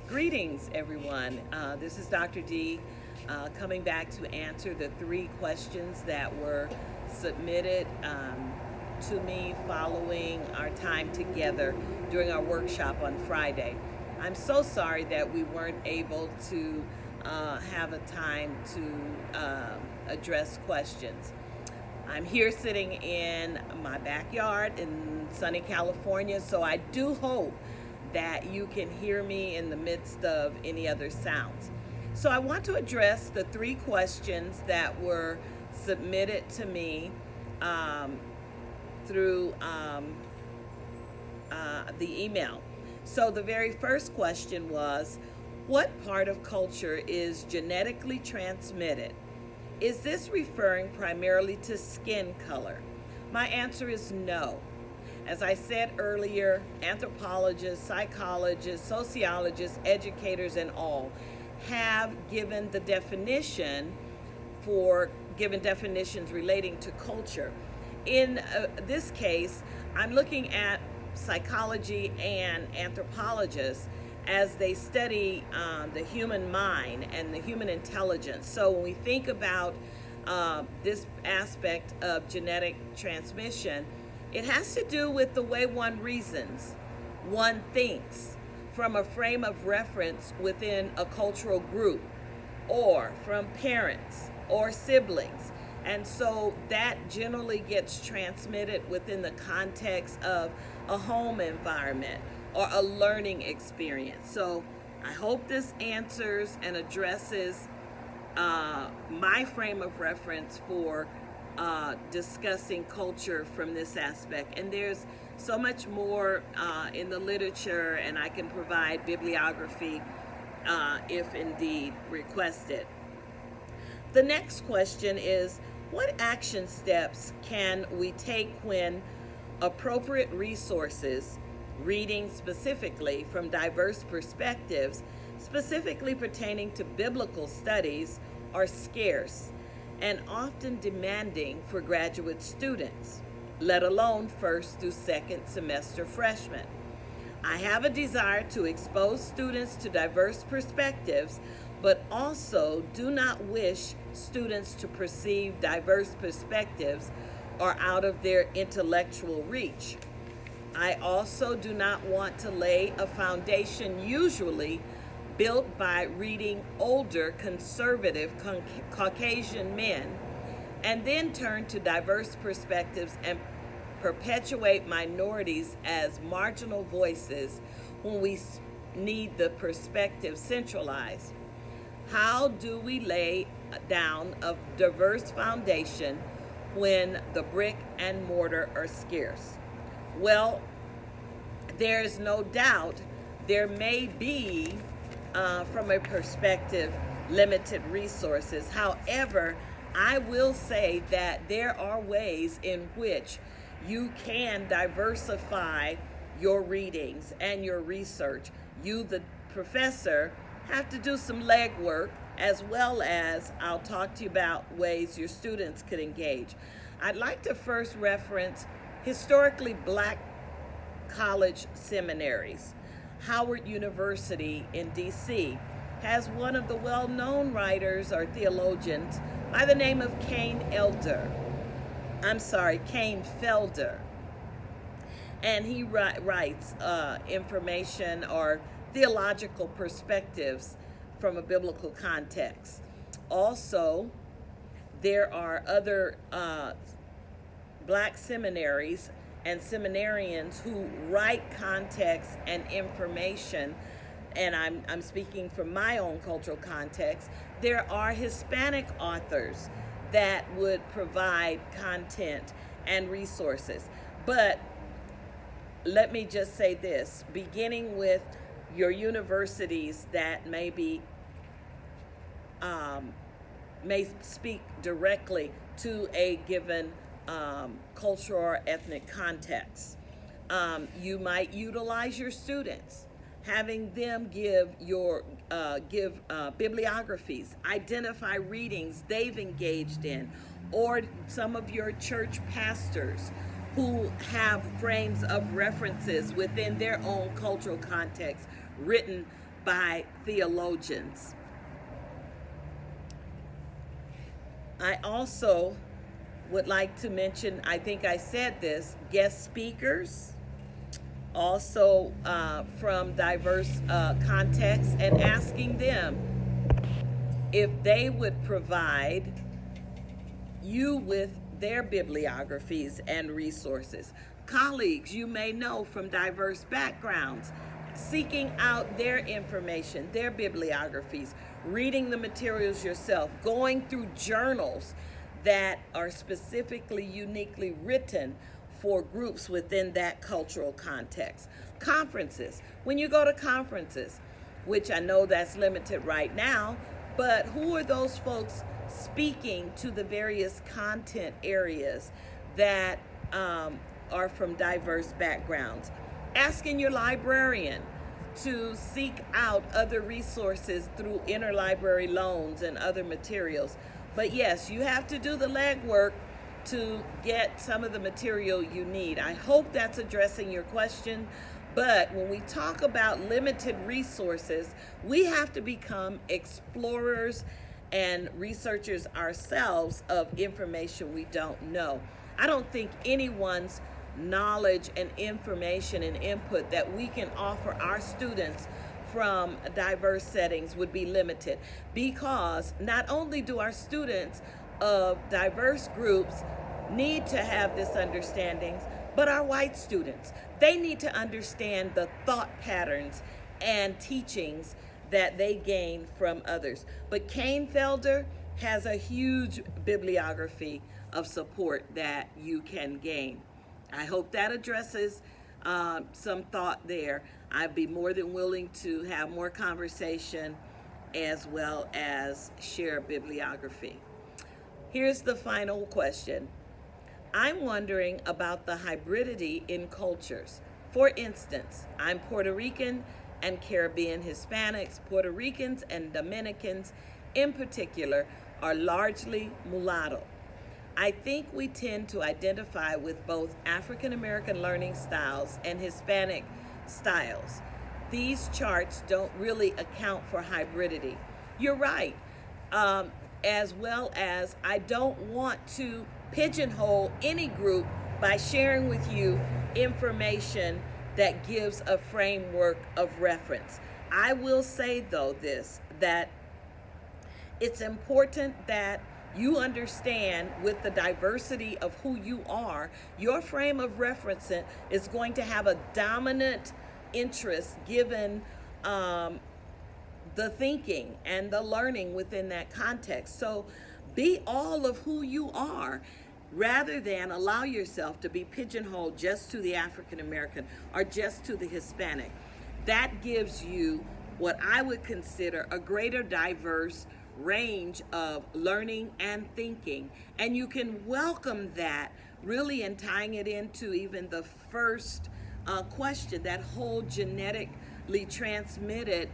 Greetings, everyone. This is Dr. D coming back to answer the three questions that were submitted to me following our time together during our workshop on Friday. I'm so sorry that we weren't able to have a time to address questions. I'm here sitting in my backyard in sunny California, so I do hope that you can hear me in the midst of any other sounds. So I want to address the three questions that were submitted to me through the email. So the very first question was, what part of culture is genetically transmitted? Is this referring primarily to skin color? My answer is no. As I said earlier, anthropologists, psychologists, sociologists, educators, and all have given definitions relating to culture. In this case, I'm looking at psychology and anthropologists as they study the human mind and the human intelligence. So when we think about this aspect of genetic transmission, it has to do with the way one reasons, one thinks from a frame of reference within a cultural group, or from parents or siblings. And so that generally gets transmitted within the context of a home environment or a learning experience. So I hope this answers and addresses my frame of reference for discussing culture from this aspect. And there's so much more in the literature, and I can provide bibliography if indeed requested. The next question is, what action steps can we take when appropriate resources, reading specifically from diverse perspectives, specifically pertaining to biblical studies, are scarce and often demanding for graduate students, let alone first through second semester freshmen? I have a desire to expose students to diverse perspectives, but also do not wish students to perceive diverse perspectives are out of their intellectual reach. I also do not want to lay a foundation usually built by reading older conservative Caucasian men and then turn to diverse perspectives and perpetuate minorities as marginal voices when we need the perspective centralized. How do we lay down a diverse foundation when the brick and mortar are scarce? Well, there's no doubt there may be, from a perspective, limited resources. However, I will say that there are ways in which you can diversify your readings and your research. You, the professor, have to do some legwork, as well as I'll talk to you about ways your students could engage. I'd like to first reference historically black college seminaries. Howard University in DC has one of the well-known writers or theologians by the name of Kane Felder. And he writes information or theological perspectives from a biblical context. Also, there are other black seminaries and seminarians who write context and information, and I'm speaking from my own cultural context. There are Hispanic authors that would provide content and resources. But let me just say this, beginning with your universities that may speak directly to a given cultural or ethnic context. You might utilize your students, having them give bibliographies, identify readings they've engaged in, or some of your church pastors who have frames of references within their own cultural context written by theologians. I also would like to mention, I think I said this, guest speakers, also from diverse contexts, and asking them if they would provide you with their bibliographies and resources. Colleagues you may know from diverse backgrounds, seeking out their information, their bibliographies, reading the materials yourself, going through journals that are specifically, uniquely written for groups within that cultural context. Conferences. When you go to conferences, which I know that's limited right now, but who are those folks speaking to the various content areas that are from diverse backgrounds? Asking your librarian to seek out other resources through interlibrary loans and other materials. But yes, you have to do the legwork to get some of the material you need. I hope that's addressing your question. But when we talk about limited resources, we have to become explorers and researchers ourselves of information we don't know. I don't think anyone's knowledge and information and input that we can offer our students from diverse settings would be limited, because not only do our students of diverse groups need to have this understanding, but our white students, they need to understand the thought patterns and teachings that they gain from others. But Kane Felder has a huge bibliography of support that you can gain. I hope that addresses some thought there. I'd be more than willing to have more conversation as well as share bibliography. Here's the final question. I'm wondering about the hybridity in cultures. For instance, I'm Puerto Rican and Caribbean Hispanics. Puerto Ricans and Dominicans in particular are largely mulatto. I think we tend to identify with both African American learning styles and Hispanic styles. These charts don't really account for hybridity. You're right, as well as I don't want to pigeonhole any group by sharing with you information that gives a framework of reference. I will say though this, that it's important that you understand with the diversity of who you are, your frame of reference is going to have a dominant interest given the thinking and the learning within that context. So be all of who you are, rather than allow yourself to be pigeonholed just to the African American or just to the Hispanic. That gives you what I would consider a greater diverse range of learning and thinking, and you can welcome that really in tying it into even the first question, that whole genetically transmitted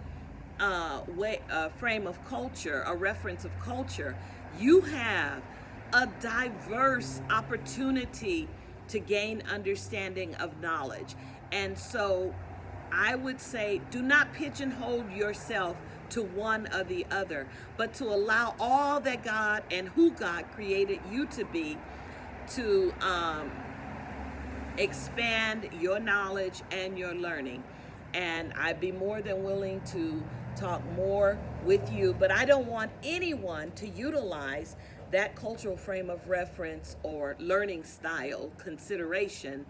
frame of culture, a reference of culture. You have a diverse opportunity to gain understanding of knowledge. And so I would say, do not pigeonhole yourself to one or the other, but to allow all that God and who God created you to be to expand your knowledge and your learning. And I'd be more than willing to talk more with you, but I don't want anyone to utilize that cultural frame of reference or learning style consideration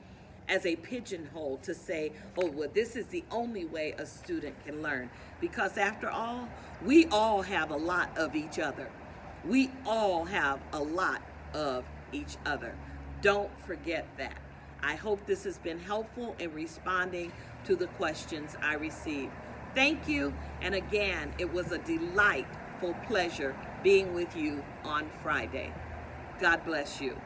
as a pigeonhole to say, oh, well, this is the only way a student can learn. Because after all, we all have a lot of each other. We all have a lot of each other. Don't forget that. I hope this has been helpful in responding to the questions I received. Thank you. And again, it was a delightful pleasure being with you on Friday. God bless you.